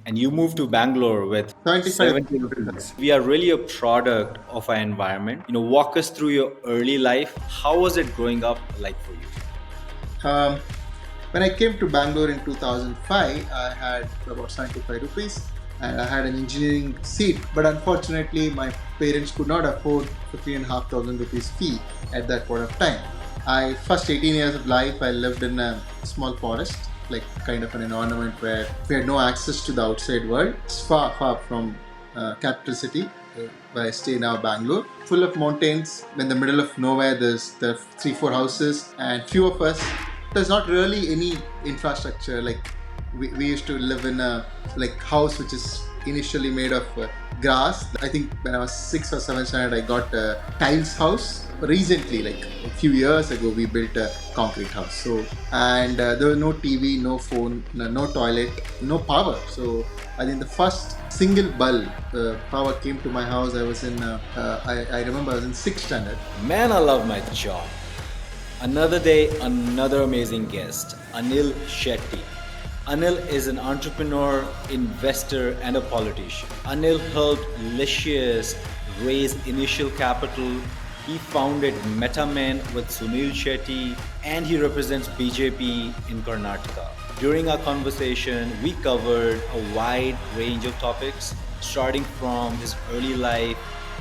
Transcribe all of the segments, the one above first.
and you moved to Bangalore with 75 70 rupees. rupees. We are really a product of our environment. Walk us through your early life. How was it growing up like for you? Um, when I came to Bangalore in 2005, I had about 75 rupees and I had an engineering seat. But unfortunately, my parents could not afford 15,500 rupees fee at that point of time. I first 18 years of life, I lived in a small forest, like kind of an environment where we had no access to the outside world. It's far, far from capital city where I stay now, Bangalore, full of mountains. In the middle of nowhere, there are three, four houses, and few of us. There's not really any infrastructure. Like we used to live in a like house which is initially made of grass. I think when I was 6 or 7 standard, I got a tiles house. Recently, like a few years ago, we built a concrete house. So and there was no TV, no phone, no toilet, no power. So I think the first single bulb power came to my house. I was in I remember I was in sixth standard. Man, I love my job. Another day, another amazing guest, Anil Shetty. Anil is an entrepreneur, investor, and a politician. Anil helped Licious raise initial capital. He founded MetaMan with Sunil Shetty, and he represents BJP in Karnataka. During our conversation, we covered a wide range of topics, starting from his early life,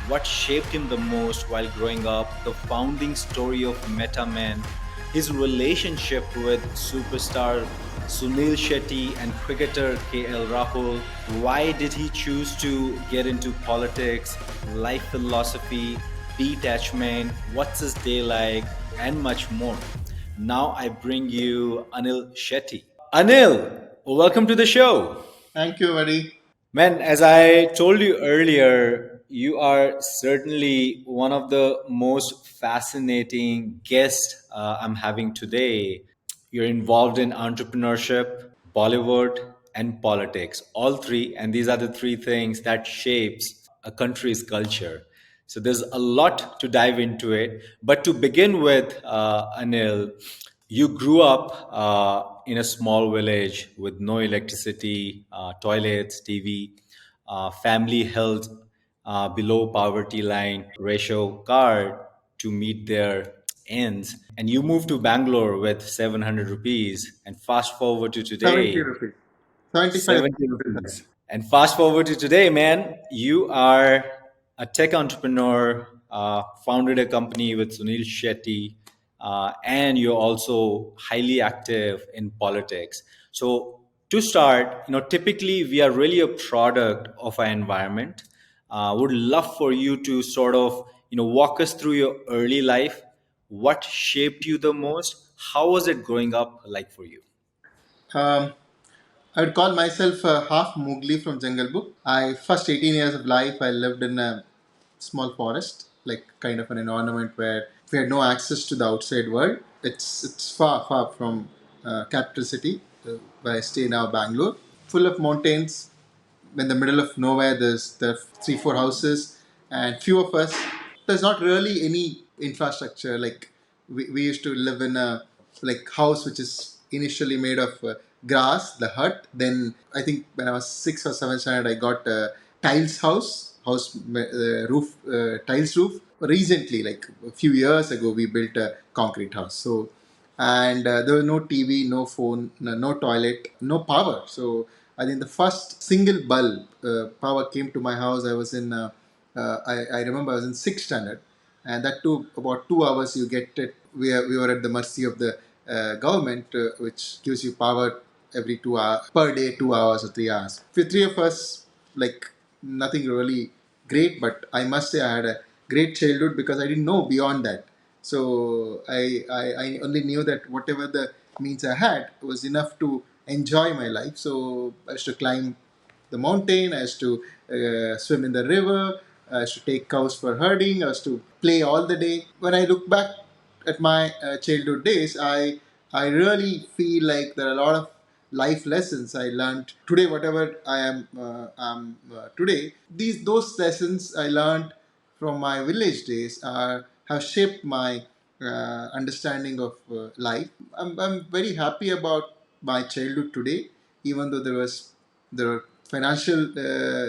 what shaped him the most while growing up, the founding story of MetaMan, his relationship with superstar Sunil Shetty and cricketer KL Rahul. Why did he choose to get into politics, life philosophy, detachment, what's his day like, and much more. Now I bring you Anil Shetty. Anil, welcome to the show. Thank you, buddy. Man, as I told you earlier, you are certainly one of the most fascinating guests I'm having today. You're involved in entrepreneurship, Bollywood, and politics, all three, and these are the three things that shapes a country's culture. So there's a lot to dive into it. But to begin with, Anil, you grew up in a small village with no electricity, toilets, TV, family held below poverty line ratio card to meet their ends. And you moved to Bangalore with 700 rupees. And fast forward to 70 today, rupees. 75 70 rupees. rupees. And fast forward to today, man, you are a tech entrepreneur, founded a company with Sunil Shetty, and you're also highly active in politics. So to start, typically we are really a product of our environment. Would love for you to sort of, walk us through your early life. What shaped you the most? How was it growing up like for you? Um, I would call myself a half Mowgli from Jungle Book. I first 18 years of life I lived in a small forest, like kind of an environment where we had no access to the outside world. It's far far from capital city where I stay now, Bangalore, full of mountains. In the middle of nowhere, there are three four houses, and few of us. There's not really any infrastructure. Like we used to live in a like house which is initially made of grass, the hut. Then I think when I was 6 or 7 standard, I got a tiles house roof, tiles roof. Recently, like a few years ago, we built a concrete house. So and there was no TV, no phone, no toilet, no power. So I think the first single bulb power came to my house. I was in I remember I was in sixth standard, and that took about 2 hours. You get it. We were at the mercy of the government, which gives you power every 2 hours per day, 2 hours or 3 hours. For three of us, like nothing really great, but I must say I had a great childhood because I didn't know beyond that. So I only knew that whatever the means I had was enough to enjoy my life. So I used to climb the mountain, I used to swim in the river, I used to take cows for herding, I used to play all the day. When I look back at my childhood days, I really feel like there are a lot of life lessons I learned today. Whatever I am today, those lessons I learned from my village days have shaped my understanding of life. I'm very happy about my childhood today, even though there were financial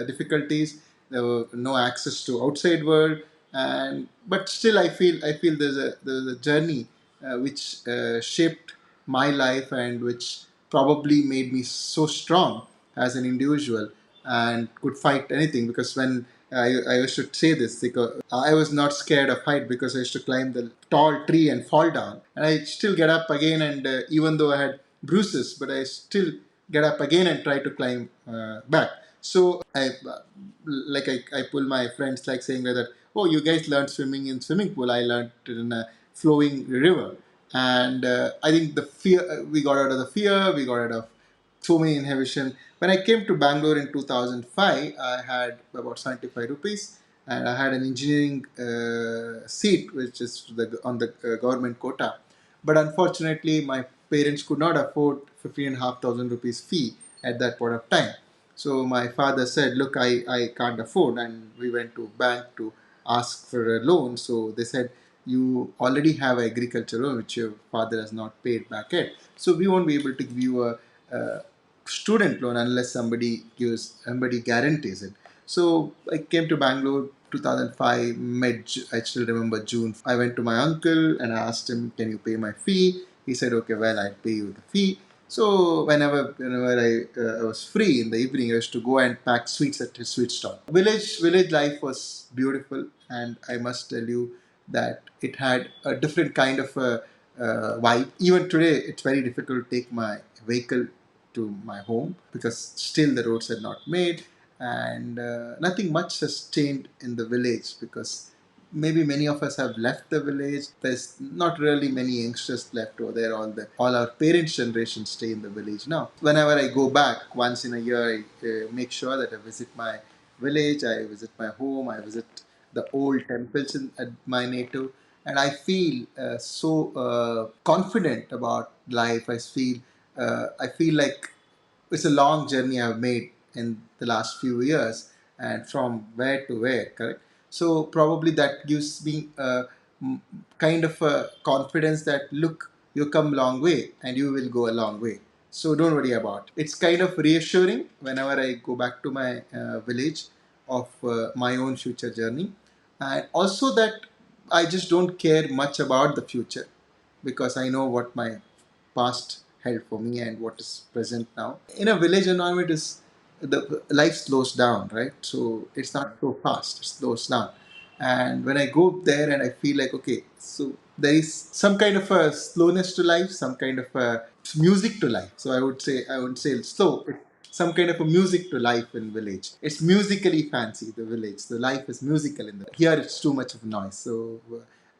difficulties. There were no access to outside world, and but still I feel there's a journey which shaped my life and which probably made me so strong as an individual and could fight anything. Because when I used to say this, because I was not scared of height, because I used to climb the tall tree and fall down, and I still get up again. And even though I had bruises, but I still get up again and try to climb back. So I pull my friends, like saying like that, oh, you guys learned swimming in swimming pool. I learned it in a flowing river. And I think the fear, we got out of the fear, we got out of so many inhibition. When I came to Bangalore in 2005, I had about 75 rupees, and I had an engineering seat, which is on the government quota. But unfortunately, my parents could not afford 15,500 rupees fee at that point of time. So my father said, look, I can't afford. And we went to bank to ask for a loan. So they said, you already have agriculture loan, which your father has not paid back yet. So we won't be able to give you a student loan unless somebody guarantees it. So I came to Bangalore 2005 mid. I still remember June. I went to my uncle and I asked him, "Can you pay my fee?" He said, "Okay, well, I'll pay you the fee." So whenever I was free in the evening, I used to go and pack sweets at his sweet stall. Village life was beautiful, and I must tell you that it had a different kind of a vibe. Even today, it's very difficult to take my vehicle to my home because still the roads are not made, and nothing much has changed in the village, because maybe many of us have left the village. There's not really many youngsters left over there. All our parents' generation stay in the village now. Whenever I go back once in a year, I make sure that I visit my village. I visit my home. I visit the old temples at my native, and I feel so confident about life. I feel like it's a long journey I've made in the last few years, and from where to where, correct? So probably that gives me a kind of a confidence that, look, you come a long way and you will go a long way. So don't worry about it. It's kind of reassuring whenever I go back to my village of my own future journey. And also that I just don't care much about the future, because I know what my past held for me and what is present now. In a village environment, is the life slows down, right? So it's not so fast; it slows down. And when I go there, and I feel like, okay, so there is some kind of a slowness to life, some kind of a music to life. So I would say slow. Some kind of a music to life in village. It's musically fancy, the village. The life is musical in the here. It's too much of noise. So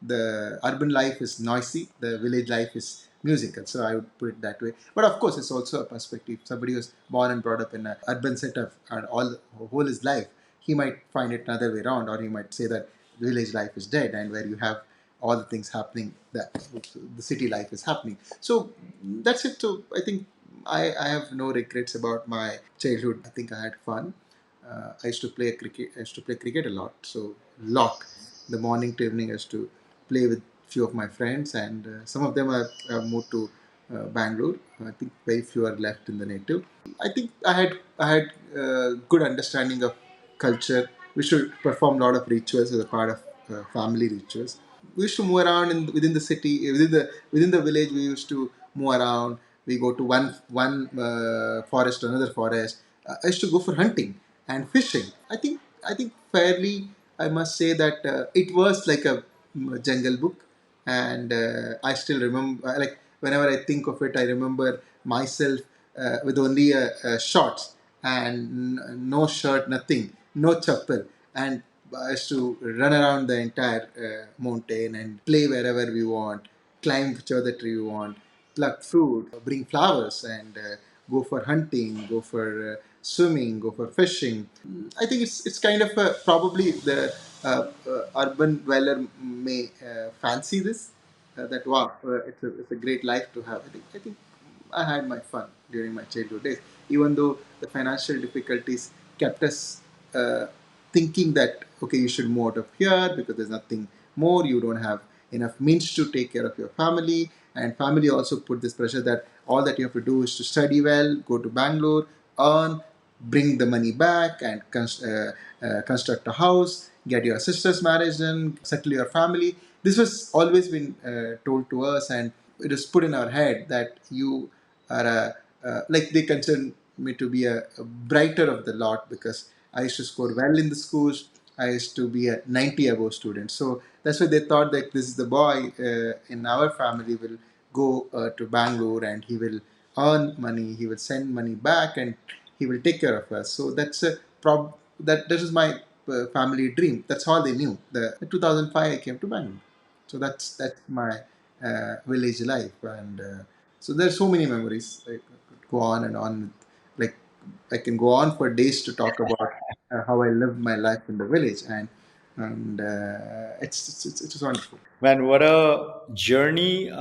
the urban life is noisy. The village life is musical. So I would put it that way. But of course, it's also a perspective. Somebody who's born and brought up in an urban setup and whole his life, he might find it another way around, or he might say that village life is dead, and where you have all the things happening, that the city life is happening. So that's it. So I think I have no regrets about my childhood. I think I had fun. I used to play cricket. I used to play cricket a lot. So lot, the morning to evening, I used to play with few of my friends, and some of them have moved to Bangalore. I think very few are left in the native. I think I had good understanding of culture. We should perform a lot of rituals as a part of family rituals. We used to move around within the city, within the village. We used to move around. We go to one forest to another forest. I used to go for hunting and fishing. I think fairly I must say that it was like a jungle book, and I still remember, like whenever I think of it, I remember myself with only shorts and no shirt, nothing, no chappal, and I used to run around the entire mountain and play wherever we want, climb whichever tree we want, pluck fruit, bring flowers, and go for hunting, go for swimming, go for fishing. I think it's kind of probably the urban dweller may fancy this. That wow, it's a great life to have. I think I had my fun during my childhood days, even though the financial difficulties kept us thinking that, okay, you should move out of here because there's nothing more. You don't have enough means to take care of your family, and family also put this pressure that all that you have to do is to study well, go to Bangalore, earn, bring the money back and construct a house, get your sister's marriage done, settle your family. This was always been told to us, and it is put in our head that you are like they consider me to be a brighter of the lot because I used to score well in the schools. I used to be a 90 above student. So that's why they thought that this is the boy in our family will go to Bangalore and he will earn money, he will send money back, and he will take care of us. So that's a that is my family dream. That's all they knew. The 2005 I came to Bangalore. So that's my village life, and so there's so many memories. I could go on and on. Like I can go on for days to talk about how I lived my life in the village, and it's wonderful. Man, what a journey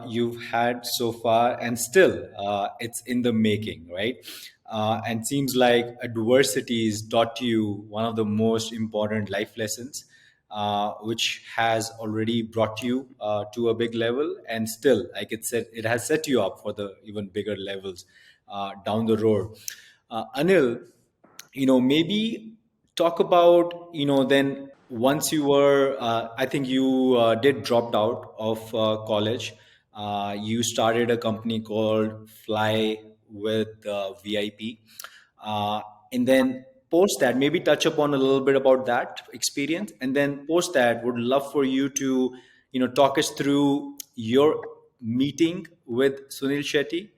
you've had so far, and still it's in the making, right? And seems like adversity has taught you one of the most important life lessons, which has already brought you to a big level, and still, like it has set you up for the even bigger levels down the road. Anil, maybe talk about then once you were I think you did dropped out of college. You started a company called Fly with VIP, uh, and then post that maybe touch upon a little bit about that experience, and then post that would love for you to talk us through your meeting with Sunil Shetty,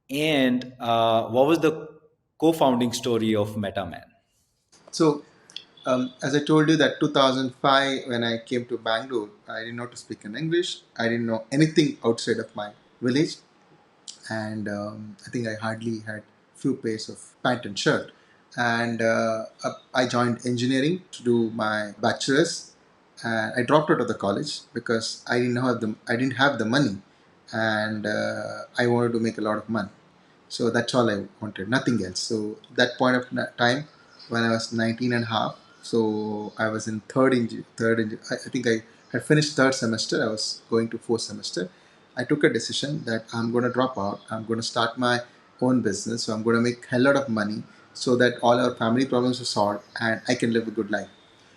and what was the co-founding story of MetaMan? So, as I told you that 2005 when I came to Bangalore, I didn't know to speak in English. I didn't know anything outside of my village, and I think I hardly had few pairs of pant and shirt. And I joined engineering to do my bachelor's. And I dropped out of the college because I didn't have the money, and I wanted to make a lot of money. So that's all I wanted, nothing else. So that point of time, when I was 19 and a half, so I was in I think I had finished third semester. I was going to fourth semester. I took a decision that I'm going to drop out. I'm going to start my own business. So I'm going to make a lot of money so that all our family problems are solved and I can live a good life.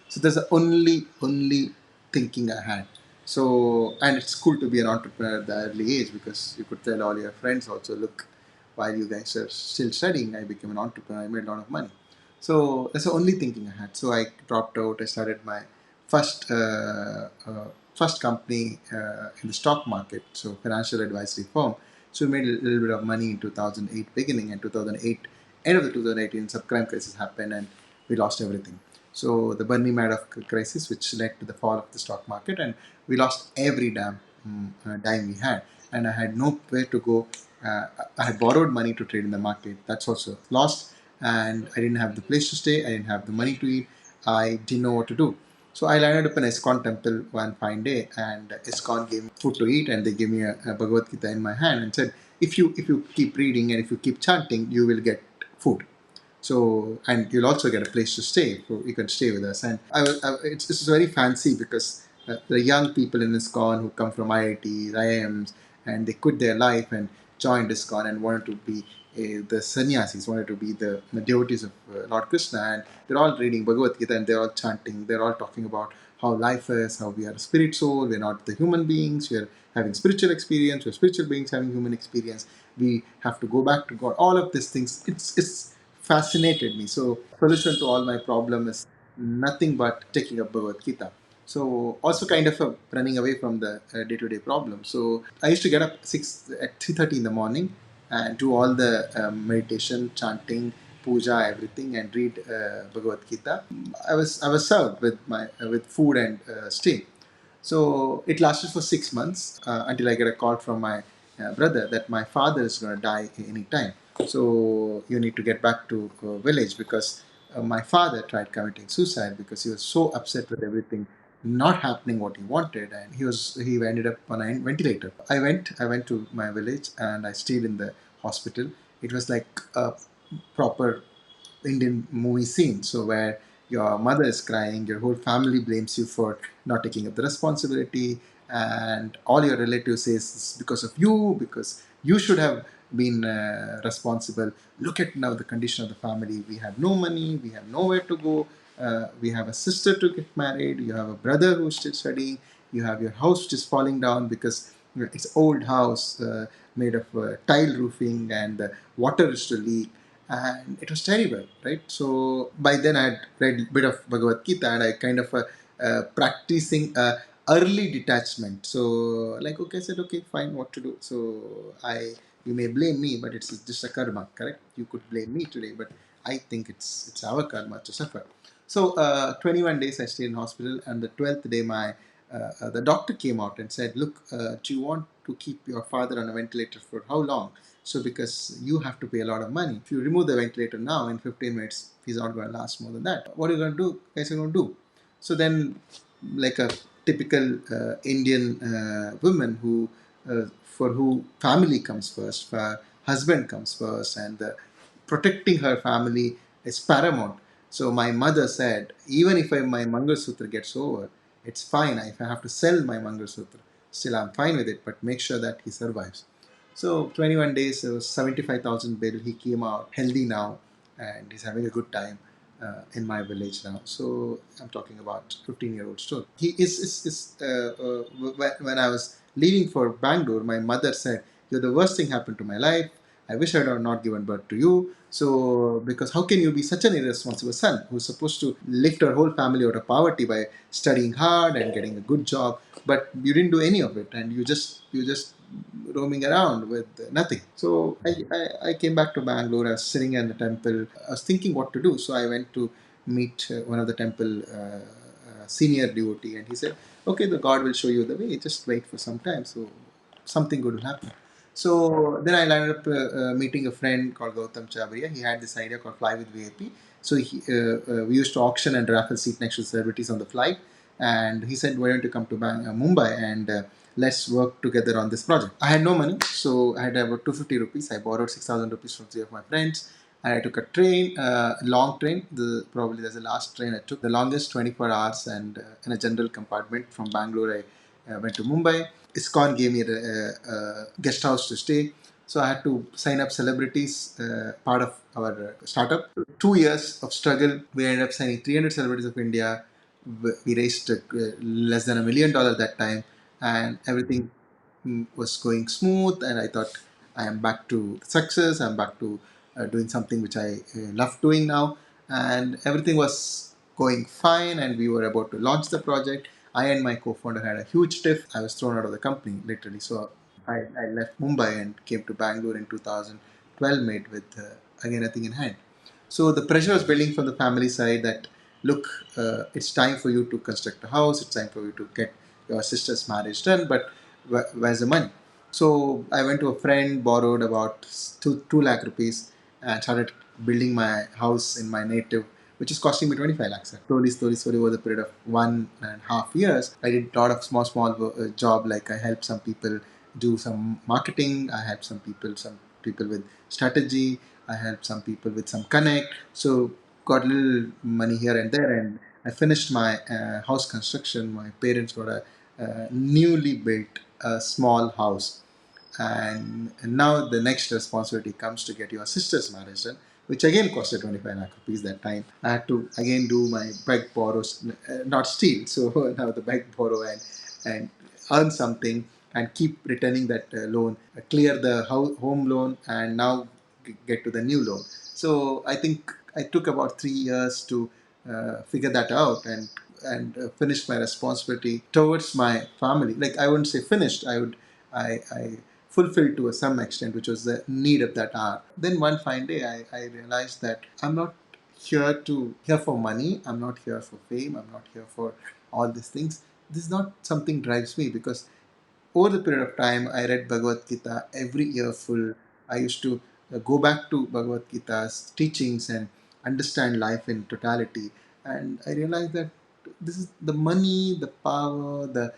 So that's the only thinking I had. So and it's cool to be an entrepreneur at the early age because you could tell all your friends also, look, while you guys are still studying, I became an entrepreneur. I made a lot of money. So that's the only thinking I had. So I dropped out. I started my first first company in the stock market, so financial advisory firm. So we made a little bit of money in 2008 beginning, and 2008 end of the 2018 subprime crisis happened, and we lost everything. So the Bernie Madoff crisis, which led to the fall of the stock market, and we lost every damn dime we had, and I had nowhere to go. I had borrowed money to trade in the market. That's also lost, and I didn't have the place to stay. I didn't have the money to eat. I didn't know what to do. So I landed up in ISKCON temple one fine day, and ISKCON gave me food to eat, and they gave me a Bhagavad Gita in my hand and said, if you keep reading and if you keep chanting, you will get food. So and you'll also get a place to stay. So you can stay with us. And it's very fancy because the young people in ISKCON who come from IITs, IIMs, and they quit their life and joined ISKCON and wanted to be the sannyasis, wanted to be the devotees of Lord Krishna, and they're all reading Bhagavad Gita and they're all chanting. They're all talking about how life is, how we are a spirit soul. We're not the human beings. We're having spiritual experience. We're spiritual beings having human experience. We have to go back to God. All of these things. It's fascinated me. So solution to all my problem is nothing but taking up Bhagavad Gita. So also kind of running away from the day-to-day problem. So I used to get up 3:30 in the morning and do all the meditation, chanting, puja, everything, and read Bhagavad Gita. I was served with my with food and stay. So it lasted for 6 months until I get a call from my brother that my father is going to die any time. So you need to get back to village because my father tried committing suicide because he was so upset with everything not happening what he wanted, and he ended up on a ventilator. I went to my village and I stayed in the hospital. It was like a proper Indian movie scene. So where your mother is crying, your whole family blames you for not taking up the responsibility, and all your relatives says it's because of you, because you should have been responsible. Look at now the condition of the family. We have no money, we have nowhere to go. We have a sister to get married, you have a brother who's still studying, you have your house which is falling down because it's old house made of tile roofing, and the water is to leak, and it was terrible, right? So by then I had read a bit of Bhagavad Gita, and I kind of practicing early detachment. So like, okay, I said, okay, fine, what to do? So you may blame me, but it's just a karma, correct? You could blame me today, but I think it's our karma to suffer. So 21 days I stayed in hospital, and the 12th day the doctor came out and said, look, do you want to keep your father on a ventilator for how long? So because you have to pay a lot of money. If you remove the ventilator now, in 15 minutes, he's not going to last more than that. What are you going to do? Guys are going to do. So then, like a typical Indian woman for who family comes first, for husband comes first, and protecting her family is paramount. So my mother said, even if my Mangal Sutra gets over, it's fine. If I have to sell my Mangal Sutra, still I'm fine with it, but make sure that he survives. So 21 days, it was 75,000 bill. He came out healthy now, and he's having a good time in my village now. So I'm talking about 15-year-old story. He when I was leaving for Bangalore, my mother said, "You're the worst thing happened to my life. I wish I had not given birth to you. So, because how can you be such an irresponsible son who's supposed to lift our whole family out of poverty by studying hard and getting a good job, but you didn't do any of it, and you just roaming around with nothing." So I came back to Bangalore. I was sitting in the temple. I was thinking what to do. So I went to meet one of the temple senior devotee, and he said, "Okay, the God will show you the way. Just wait for some time. So something good will happen." So then I landed up meeting a friend called Gautam Chabria. He had this idea called Fly with VIP. So we used to auction and raffle seat next to celebrities on the flight. And he said, "Why don't you come to Mumbai and let's work together on this project?" I had no money, so I had about 250 rupees. I borrowed 6,000 rupees from three of my friends. And I took a train, long train. Probably that's the last train I took. The longest, 24 hours, and in a general compartment from Bangalore. I went to Mumbai. ISKCON gave me a guest house to stay. So I had to sign up celebrities, part of our startup. 2 years of struggle. We ended up signing 300 celebrities of India. We raised less than $1 million that time, and everything was going smooth. And I thought, I am back to success. I'm back to doing something which I love doing now, and everything was going fine. And we were about to launch the project. I and my co-founder had a huge tiff. I was thrown out of the company, literally. So I left Mumbai and came to Bangalore in 2012, made with again nothing in hand. So the pressure was building from the family side that, look, it's time for you to construct a house. It's time for you to get your sister's marriage done. But where's the money? So I went to a friend, borrowed about 2 lakh rupees, and started building my house in my native, which is costing me 25 lakhs. Slowly over the period of 1.5 years, I did a lot of small job. Like I helped some people do some marketing. I helped some people with strategy. I helped some people with some connect. So got a little money here and there, and I finished my house construction. My parents got a newly built small house, and now the next responsibility comes to get your sister's marriage done, which again costed 25 lakh rupees that time. I had to again do my beg borrow, not steal. So now the beg borrow and earn something and keep returning that loan, clear the home loan, and now get to the new loan. So I think I took about 3 years to figure that out, and finish my responsibility towards my family. Like I wouldn't say finished. I fulfilled to some extent, which was the need of that hour. Then one fine day, I realized that I'm not here for money. I'm not here for fame. I'm not here for all these things. This is not something drives me, because over the period of time, I read Bhagavad Gita every year full. I used to go back to Bhagavad Gita's teachings and understand life in totality. And I realized that this is the money, the power, the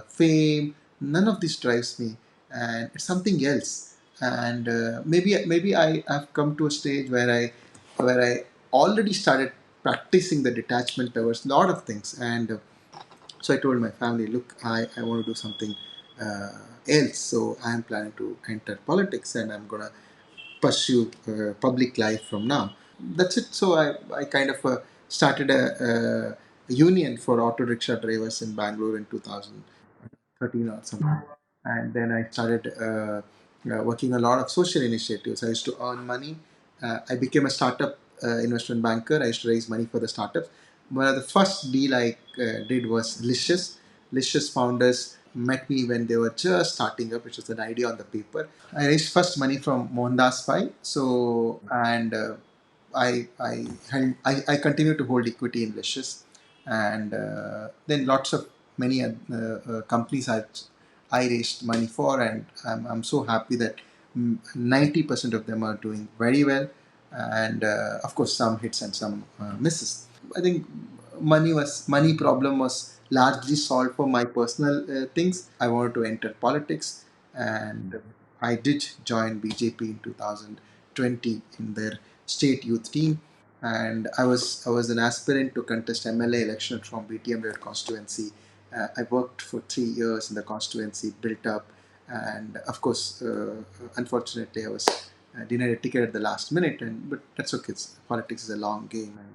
fame. None of this drives me, and it's something else. And maybe I have come to a stage where I already started practicing the detachment towards a lot of things. And so I told my family, look, I want to do something uh, else. So I'm planning to enter politics, and I'm gonna pursue public life from now. That's it. So I kind of started a union for auto rickshaw drivers in Bangalore in 2013 or something. And then I started working a lot of social initiatives. I used to earn money. I became a startup investment banker. I used to raise money for the startups. One of the first deal I did was Licious. Licious founders met me when they were just starting up, which was an idea on the paper. I raised first money from Mohandas Pai. So, and I continue to hold equity in Licious, and then lots of many companies I raised money for, and I'm so happy that 90% of them are doing very well, and of course some hits and some misses. I think money problem was largely solved for my personal things. I wanted to enter politics, and I did join BJP in 2020 in their state youth team, and I was an aspirant to contest MLA election from BTM Red constituency. I worked for 3 years in the constituency, built up, and of course, unfortunately, I was denied a ticket at the last minute. And but that's okay. Politics is a long game, and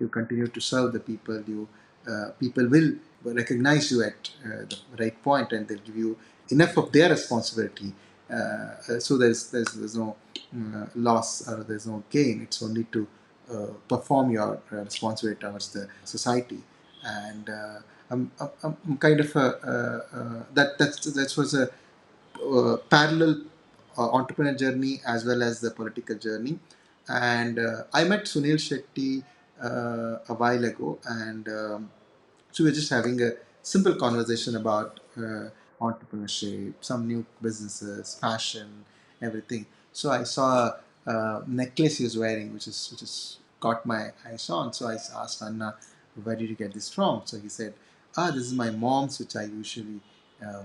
you continue to serve the people. People will recognize you at the right point, and they'll give you enough of their responsibility. So there's no loss or there's no gain. It's only to perform your responsibility towards the society. And I'm kind of that was a parallel entrepreneur journey as well as the political journey. And I met Sunil Shetty a while ago, and so we're just having a simple conversation about entrepreneurship, some new businesses, fashion, everything. So I saw a necklace he was wearing, which is caught my eyes on. So I asked Anna, "Where did you get this from?" So he said, this is my mom's, which I usually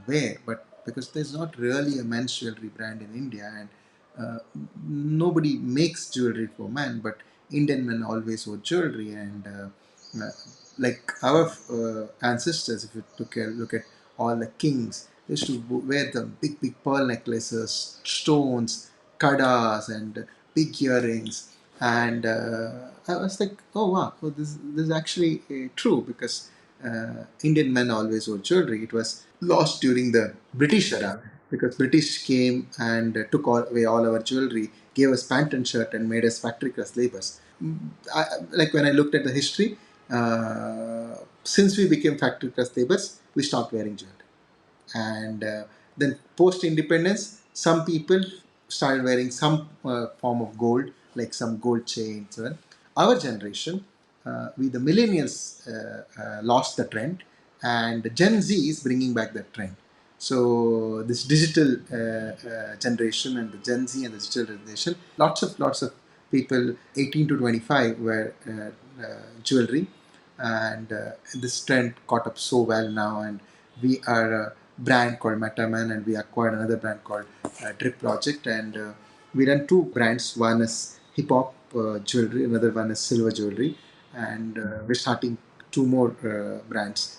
wear, but because there's not really a men's jewelry brand in India, and nobody makes jewelry for men, but Indian men always wore jewelry, and like our ancestors, if you look at all the kings, they used to wear the big pearl necklaces, stones, kadas, and big earrings. And I was like, oh wow, so this is actually true, because Indian men always wore jewelry. It was lost during the British era, because British came and took away all our jewelry, gave us pant and shirt, and made us factory class laborers. Like when I looked at the history, since we became factory class laborers, we stopped wearing jewelry. And then post independence, some people started wearing some form of gold, like some gold chains. Well, our generation, we the millennials lost the trend, and Gen Z is bringing back that trend. So this digital generation, and the Gen Z and the digital generation, lots of people 18 to 25 wear jewelry, and this trend caught up so well now. And we are a brand called MetaMan, and we acquired another brand called Drip Project, and we run two brands. One is hip hop jewelry, another one is silver jewelry, and we're starting two more brands,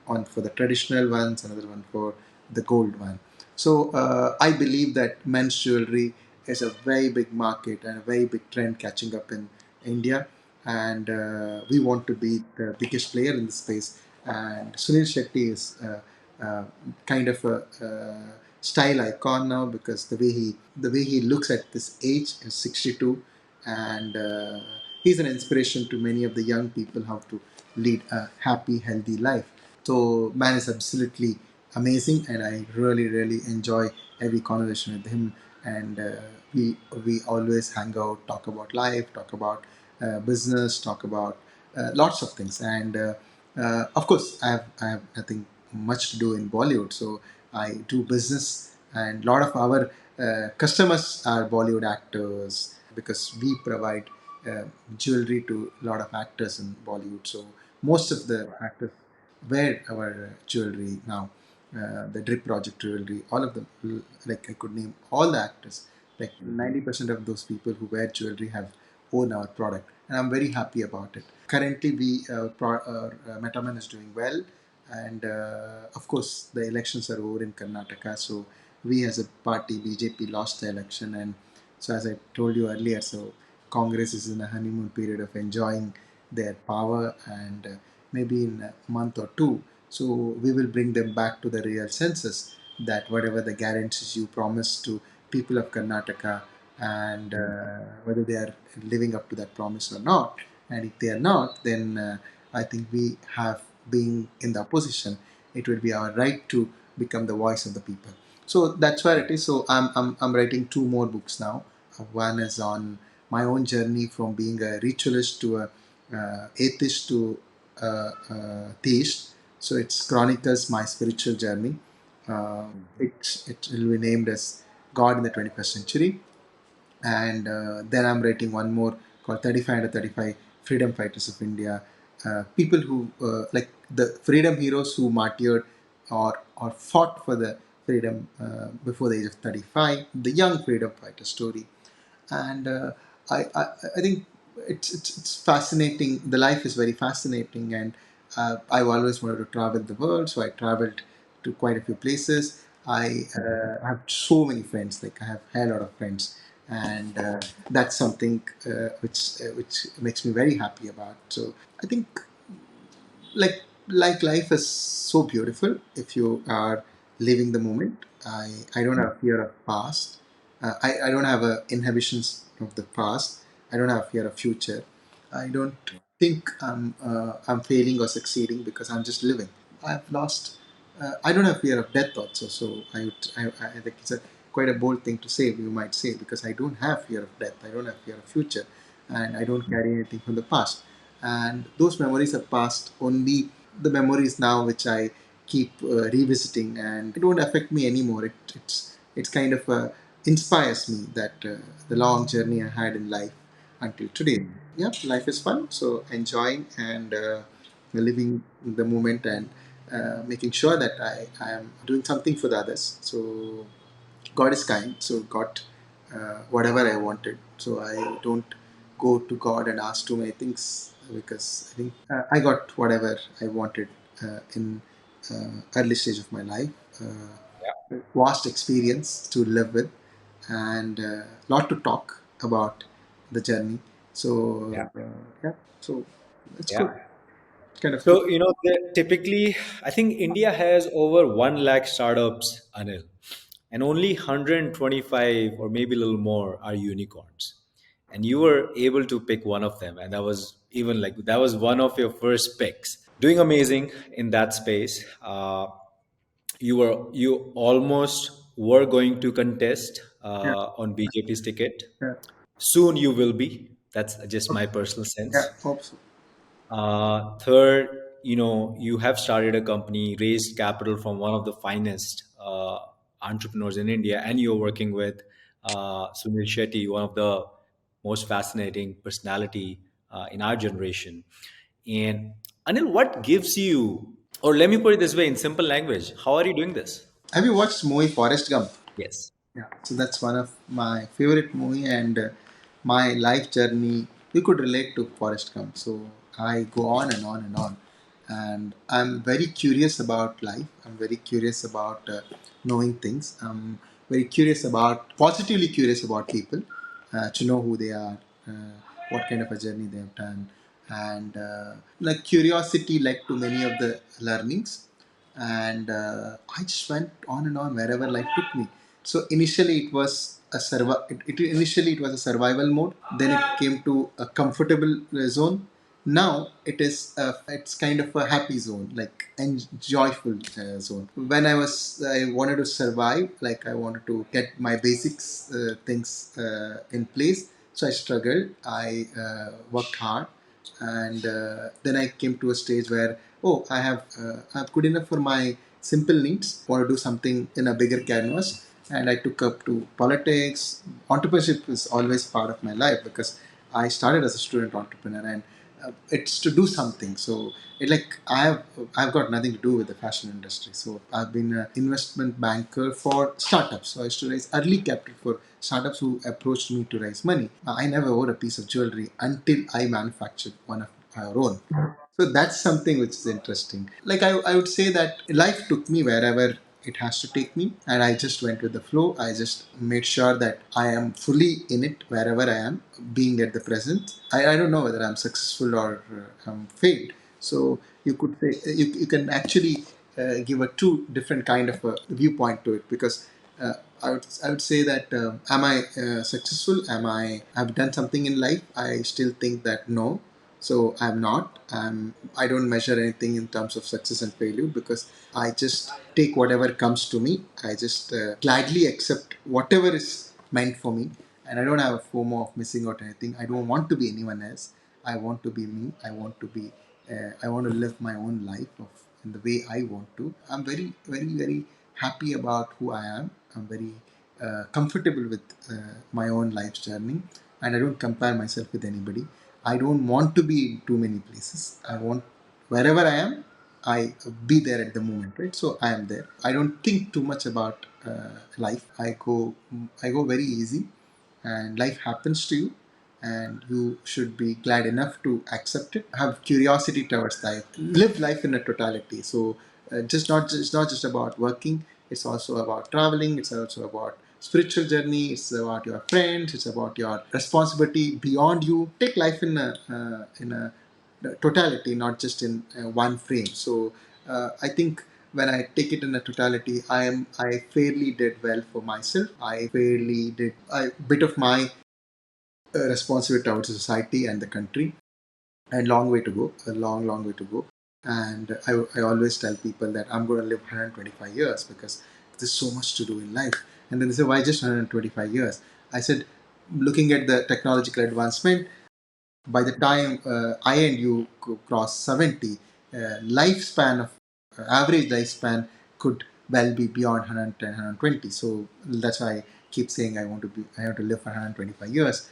on for the traditional ones, another one for the gold one. So I believe that men's jewelry is a very big market and a very big trend catching up in India, and we want to be the biggest player in the space. And Sunil Shetty is kind of a style icon now, because the way he looks at this age is 62, and he's an inspiration to many of the young people how to lead a happy, healthy life. So man is absolutely amazing, and I really, really enjoy every conversation with him. And we always hang out, talk about life, talk about business, talk about lots of things. And of course, I have nothing much to do in Bollywood, so I do business, and a lot of our customers are Bollywood actors, because we provide jewelry to a lot of actors in Bollywood. So most of the actors wear our jewelry now. The Drip Project jewelry, all of them, like I could name all the actors. Like 90% of those people who wear jewelry have own our product, and I'm very happy about it. Currently, MetaMan is doing well. And of course, the elections are over in Karnataka. So we as a party, BJP, lost the election. And so, as I told you earlier, so Congress is in a honeymoon period of enjoying their power, and maybe in a month or two, so we will bring them back to the real senses, that whatever the guarantees you promised to people of Karnataka, and whether they are living up to that promise or not. And if they are not, then I think we have, being in the opposition, it will be our right to become the voice of the people. So that's where it is. So I'm writing two more books now. One is on my own journey from being a ritualist to a atheist to theist. So it's chronicles my spiritual journey. It will be named as God in the 21st Century. And then I'm writing one more called 35 under 35 Freedom Fighters of India. People who, like the freedom heroes who martyred or fought for the freedom before the age of 35, the young freedom fighter story. And I think it's fascinating. The life is very fascinating, and I've always wanted to travel the world, so I traveled to quite a few places. I have so many friends, like I have a lot of friends, and that's something which makes me very happy about. So I think, like life is so beautiful if you are living the moment. I don't have fear of past. I don't have inhibitions of the past. I don't have fear of future. I don't think I'm failing or succeeding, because I'm just living. I've lost. I don't have fear of death also. So I think it's a quite a bold thing to say. You might say, because I don't have fear of death. I don't have fear of future, and I don't carry anything from the past. And those memories are past. Only the memories now which I keep revisiting, and it won't affect me anymore. It's kind of inspires me that the long journey I had in life until today. Yeah, life is fun. So enjoying and living the moment, and making sure that I am doing something for the others. So God is kind, so got whatever I wanted. So I don't go to God and ask too many things, because I think I got whatever I wanted in early stage of my life. Vast experience to live with, and lot to talk about the journey. Yeah. So yeah, so it's Yeah. good. It's kind of good. So, typically, I think India has over 1 lakh startups, Anil, and only 125 or maybe a little more are unicorns. And you were able to pick one of them, and that was even like that was one of your first picks. Doing amazing in that space. You almost were going to contest Yeah, on BJP's ticket. yeah, Soon you will be. That's just my personal yeah. sense. Hope so. Third, you have started a company, raised capital from one of the finest entrepreneurs in India, and you're working with Sunil Shetty, one of the most fascinating personality in our generation. And Anil, what gives you, or let me put it this way in simple language, how are you doing this? Have you watched movie Forrest Gump? Yes. Yeah, so that's one of my favorite movie, and my life journey. You could relate to Forrest Gump. So I go on and on and on, and I'm very curious about life. I'm very curious about knowing things. I'm very curious about, positively curious about people, to know who they are, what kind of a journey they have done, and like curiosity led to many of the learnings, and I just went on and on wherever life took me. So initially it was initially it was a survival mode. Then it came to a comfortable zone. Now it's kind of a happy zone, like and joyful zone. When I wanted to survive, like I wanted to get my basics things in place. So I struggled. I worked hard, and then I came to a stage where, oh, I'm good enough for my simple needs. Want to do something in a bigger canvas, and I took up to politics. Entrepreneurship is always part of my life, because I started as a student entrepreneur, and it's to do something. So it like I've got nothing to do with the fashion industry. So I've been an investment banker for startups. So I used to raise early capital for startups who approached me to raise money. I never wore a piece of jewelry until I manufactured one of our own. So that's something which is interesting. Like I would say that life took me wherever it has to take me, and I just went with the flow. I just made sure that I am fully in it wherever I am, being at the present. I don't know whether I'm successful or I'm failed. So you could say you can actually give a two different kind of a viewpoint to it, because uh, I would say that am I successful? Am I I've done something in life? I still think that no. So I'm not. I don't measure anything in terms of success and failure, because I just take whatever comes to me. I just gladly accept whatever is meant for me, and I don't have a FOMO of missing out anything. I don't want to be anyone else. I want to be me. I want to be. I want to live my own life in the way I want to. I'm very, very, very happy about who I am. I'm very comfortable with my own life's journey, and I don't compare myself with anybody. I don't want to be in too many places. I want wherever I am, I be there at the moment, right? So I am there. I don't think too much about life. I go very easy, and life happens to you, and you should be glad enough to accept it. Have curiosity towards life. Live life in a totality. So it's not just about working. It's also about traveling. It's also about spiritual journey. It's about your friends. It's about your responsibility beyond you. Take life in a totality, not just in one frame. So I think when I take it in a totality, I fairly did well for myself. I fairly did a bit of my responsibility towards the society and the country, and long way to go, a long way to go. And I always tell people that I'm going to live 125 years, because there's so much to do in life. And then they say, why just 125 years? I said, looking at the technological advancement, by the time I and you cross 70, lifespan of average lifespan could well be beyond 110, 120. So that's why I keep saying I want to live for 125 years.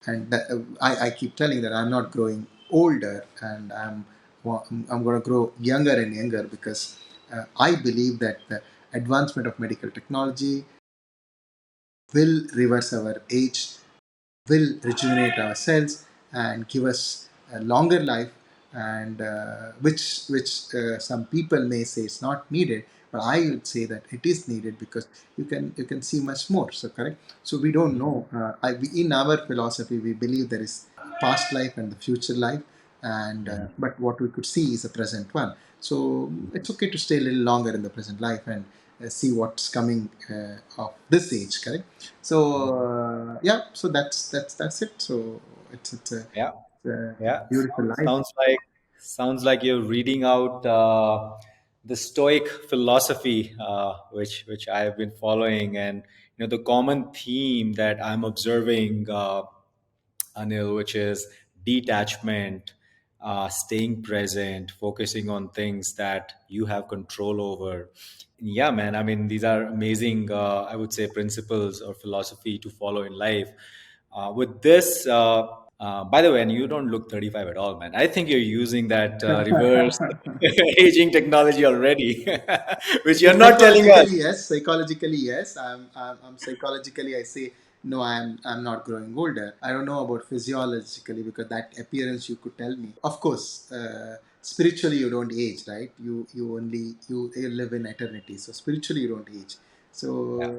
And that, I keep telling that I'm not growing older, and I'm going to grow younger and younger, because I believe that the advancement of medical technology will reverse our age, will rejuvenate our cells and give us a longer life, and which some people may say it's not needed, but I would say that it is needed, because you can see much more. So correct. So we don't know. In our philosophy, we believe there is past life and the future life, and but what we could see is the present one. So it's okay to stay a little longer in the present life, and see what's coming of this age. Correct. So yeah, so that's it. So Yeah. it's a Yeah, beautiful life. sounds like you're reading out the Stoic philosophy, which I have been following, and the common theme that I'm observing, Anil, which is detachment, staying present, focusing on things that you have control over. Yeah, man. I mean, these are amazing. I would say principles or philosophy to follow in life. With this. By the way, and you don't look 35 at all, man. I think you're using that reverse aging technology already, which So you're not telling us. psychologically yes. I'm psychologically, I say no. I'm not growing older. I don't know about physiologically, because that appearance you could tell me. Of course, spiritually you don't age, right? You live in eternity. So spiritually you don't age. So Yeah,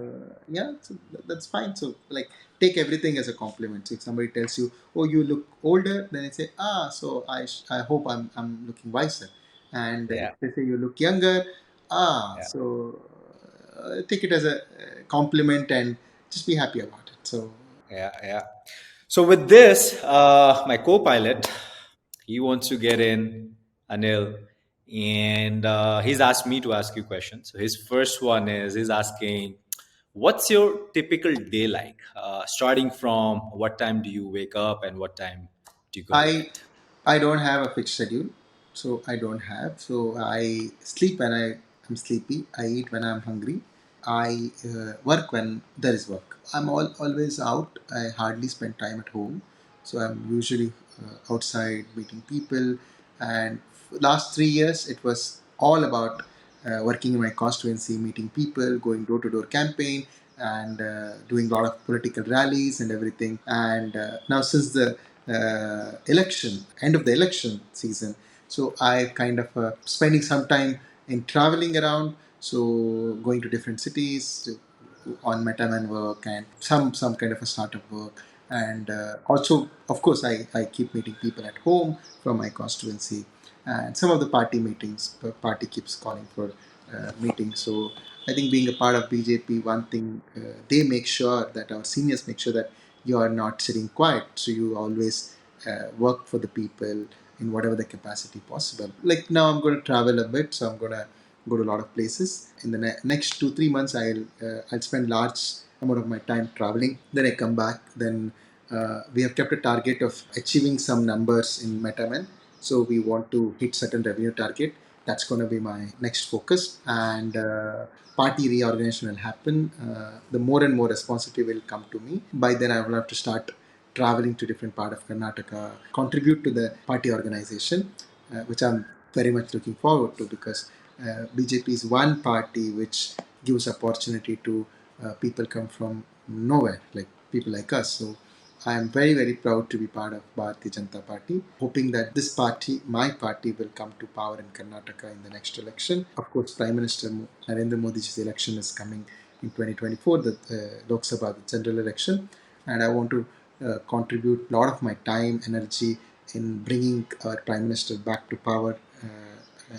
yeah, so that's fine. So like, take everything as a compliment. So if somebody tells you, "Oh, you look older," then I say, "Ah, so I hope I'm looking wiser." And if yeah, they say you look younger, yeah, so take it as a compliment, and just be happy about it. So yeah. So with this, my co-pilot, he wants to get in, Anil, and he's asked me to ask you questions. So his first one is he's asking, "What's your typical day like? Starting from what time do you wake up and what time do you go to I bed?" I don't have a fixed schedule. So I don't have. So I sleep when I am sleepy. I eat when I'm hungry. I work when there is work. Always out. I hardly spend time at home. So I'm usually outside meeting people. And last 3 years, it was all about working in my constituency, meeting people, going door to door campaign, and doing a lot of political rallies and everything. And now, since the end of the election season. So I kind of spending some time in traveling around, so going to different cities on MetaMan work and some kind of a startup work. And also, of course, I keep meeting people at home from my constituency, and some of the party meetings. The party keeps calling for meetings. So I think being a part of BJP, one thing they make sure that our seniors make sure that you are not sitting quiet. So you always work for the people in whatever the capacity possible. Like now, I'm going to travel a bit, so I'm going to go to a lot of places. In the next 2 3 months, I'll spend large amount of my time traveling. Then I come back. Then we have kept a target of achieving some numbers in MetaMan. So we want to hit certain revenue target. That's going to be my next focus. And party reorganization will happen. The more and more responsibility will come to me. By then, I will have to start traveling to different part of Karnataka, contribute to the party organization, which I'm very much looking forward to, because BJP is one party which gives opportunity to people come from nowhere, like people like us. So I am very, very proud to be part of Bharatiya Janata Party, hoping that this party, my party, will come to power in Karnataka in the next election. Of course, Prime Minister Narendra Modi's election is coming in 2024, the Lok Sabha, the general election, and I want to contribute a lot of my time, energy in bringing our Prime Minister back to power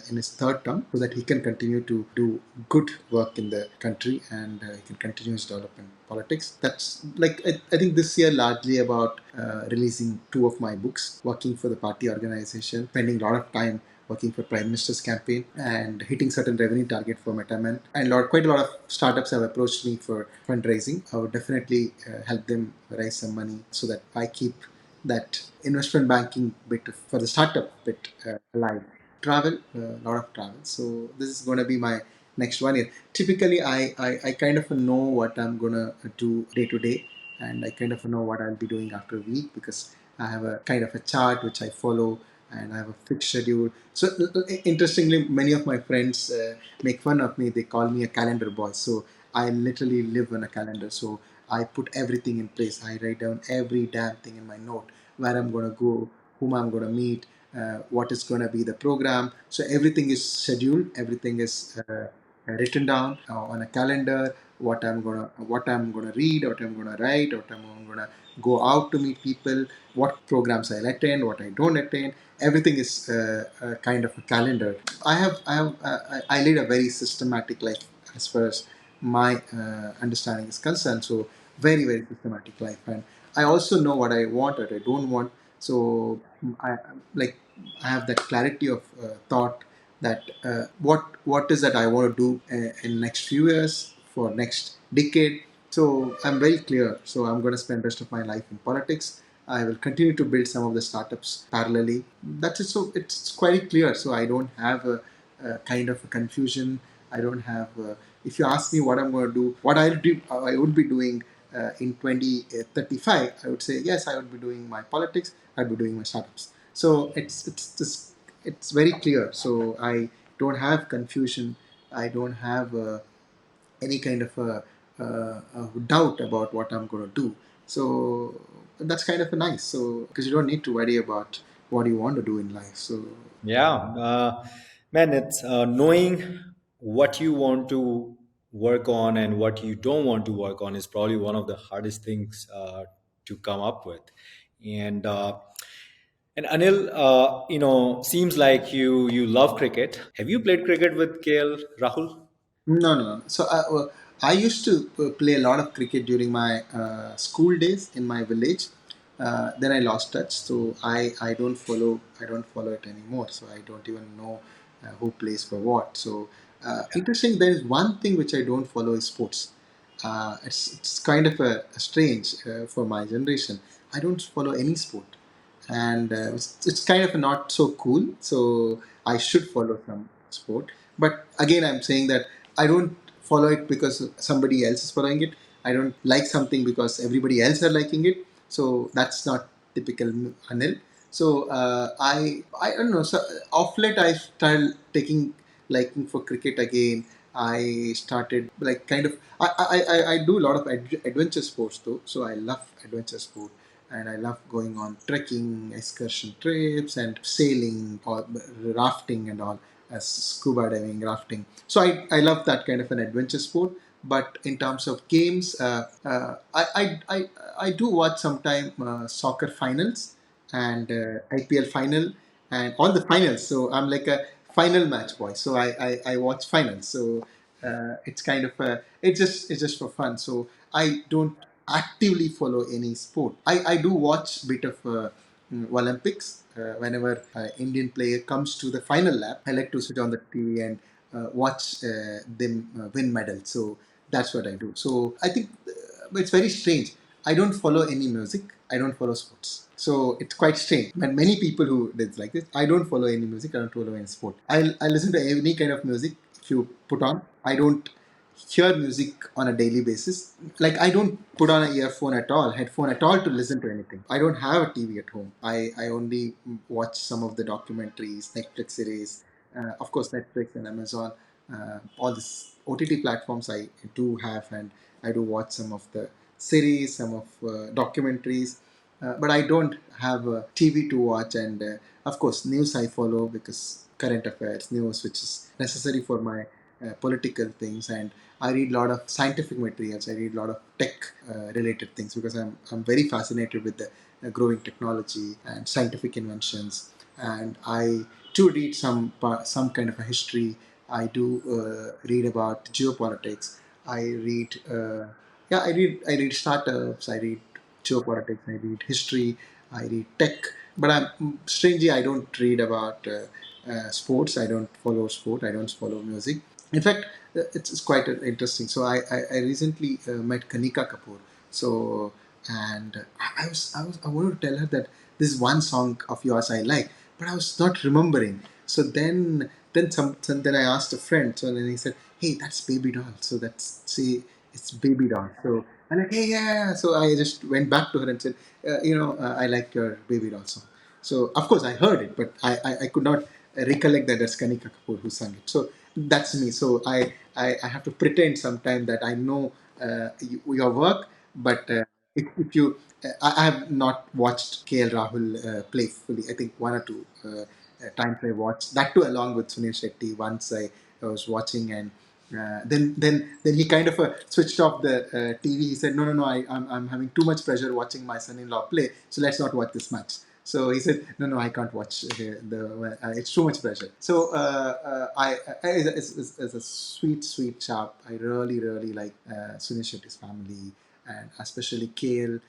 in his third term, so that he can continue to do good work in the country, and he can continue his development politics. That's like I think this year largely about releasing two of my books, working for the party organization, spending a lot of time working for Prime Minister's campaign and hitting certain revenue target for MetaMan. And quite a lot of startups have approached me for fundraising. I would definitely help them raise some money so that I keep that investment banking bit for the startup bit alive. Travel, a lot of travel. So this is going to be my next 1 year. Typically, I kind of know what I'm going to do day to day, and I kind of know what I'll be doing after a week, because I have a kind of a chart which I follow, and I have a fixed schedule. So interestingly, many of my friends make fun of me. They call me a calendar boy. So I literally live on a calendar. So I put everything in place. I write down every damn thing in my note, where I'm going to go, whom I'm going to meet, what is going to be the program. So everything is scheduled. Everything is written down on a calendar. What I'm gonna read, what I'm gonna write, what I'm gonna go out to meet people, what programs I'll attend, what I don't attend. Everything is kind of a calendar. I lead a very systematic life as far as my understanding is concerned. So very, very systematic life, and I also know what I want, what I don't want. So I like I have that clarity of thought that what is that I want to do in next few years, for next decade. So I'm very clear. So I'm going to spend rest of my life in politics. I will continue to build some of the startups parallelly. That's it. So it's quite clear. So I don't have a kind of a confusion. I don't have. If you ask me what I'm going to do, what I'll do, I would be doing in 2035, I would say yes. I would be doing my politics. I'd be doing my startups. So it's very clear. So I don't have confusion. I don't have any kind of a doubt about what I'm going to do. So that's kind of a nice. So because you don't need to worry about what you want to do in life. So Yeah, man, it's knowing what you want to work on and what you don't want to work on is probably one of the hardest things to come up with. And and Anil, seems like you love cricket. Have you played cricket with KL Rahul? no, no, no. So I used to play a lot of cricket during my school days in my village. Then I lost touch, so I don't follow it anymore. So I don't even know who plays for what. So interesting. There is one thing which I don't follow is sports. It's kind of a strange for my generation. I don't follow any sport, and it's kind of not so cool. So I should follow some sport, but again, I'm saying that I don't follow it because somebody else is following it. I don't like something because everybody else are liking it. So that's not typical Anil. So I don't know. So off late I started taking liking for cricket again. I started like kind of I do a lot of adventure sports though. So I love adventure sport. and I love going on trekking, excursion trips, and sailing or rafting and all, as scuba diving, rafting. So I love that kind of an adventure sport. But in terms of games, I do watch sometime soccer finals and IPL final and all the finals. So I'm like a final match boy. So I watch finals. So it's kind of it's just for fun. So I don't actively follow any sport. I do watch bit of Olympics whenever Indian player comes to the final lap. I like to sit on the TV and watch them win medals. So that's what I do. So I think it's very strange. I don't follow any music. I don't follow sports. So it's quite strange. But many people who did like this, I don't follow any music. I don't follow any sport. I listen to any kind of music if you put on. I don't hear music on a daily basis. Like I don't put on an earphone at all, headphone at all to listen to anything. I don't have a TV at home. I only watch some of the documentaries, Netflix series, of course Netflix and Amazon, all these OTT platforms I do have, and I do watch some of the series, some of documentaries, but I don't have a TV to watch. And of course, news I follow because current affairs, news, which is necessary for my political things. And I read a lot of scientific materials. I read a lot of tech related things because I'm very fascinated with the growing technology and scientific inventions. And I do read some kind of a history. I do read about geopolitics. I read I read startups. I read geopolitics. I read history. I read tech. But strangely I don't read about sports. I don't follow sport. I don't follow music. In fact, it's quite interesting. So I recently met Kanika Kapoor. So and I wanted to tell her that this one song of yours I like, but I was not remembering. So then I asked a friend. So then he said, "Hey, that's Baby Doll." So that's see, it's Baby Doll. So I'm like, "Hey, yeah." So I just went back to her and said, I like your Baby Doll song." So of course I heard it, but I could not recollect that that's Kanika Kapoor who sang it. So that's me. So I have to pretend sometime that I know your work, but if you, I have not watched KL Rahul play fully. I think one or two times I watched that too, along with Sunil Shetty. Once I was watching, and then he kind of switched off the TV. He said, "No, no, no, I'm having too much pressure watching my son-in-law play, so let's not watch this match." So he said, "No, no, I can't watch it's too much pressure." So it's a sweet, sweet chap. I really, really like Sunil Shetty's family, and especially KL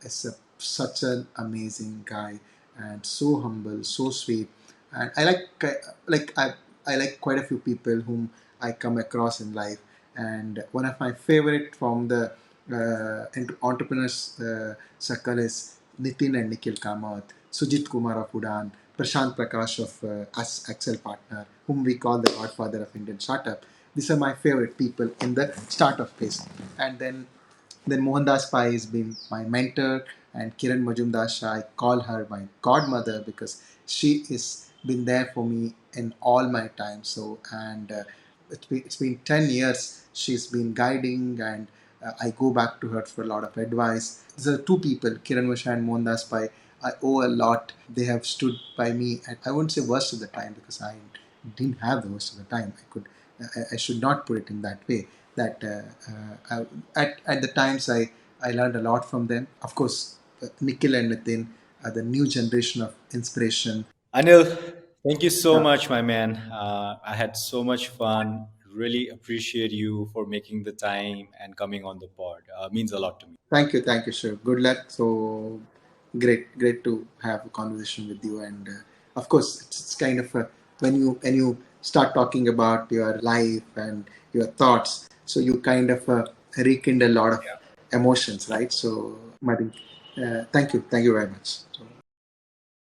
is such an amazing guy and so humble, so sweet. And I like quite a few people whom I come across in life. And one of my favorite from the entrepreneurs circle is Nitin and Nikhil Kamath, Sujit Kumar of Udan, Prashant Prakash of Axel Partner, whom we call the godfather of Indian startup. These are my favorite people in the startup phase. And then Mohandas Pai has been my mentor, and Kiran Majumdar Shah, I call her my godmother because she is been there for me in all my time. So and it's been 10 years. She's been guiding, and I go back to her for a lot of advice. The two people, Kiran Vasha and Mohandas Pai, I owe a lot. They have stood by me at, I won't say worst of the time because I didn't have the worst of the time. I should not put it in that way. That at the times I learned a lot from them. Of course, Nikhil and Nitin are the new generation of inspiration. Anil, thank you so Yeah. much, my man. I had so much fun. Really appreciate you for making the time and coming on the pod. Means a lot to me. Thank you, sir. Good luck. So great to have a conversation with you. And of course, it's kind of when you start talking about your life and your thoughts, so you kind of rekindle a lot of emotions, right? So, I think, thank you very much. So,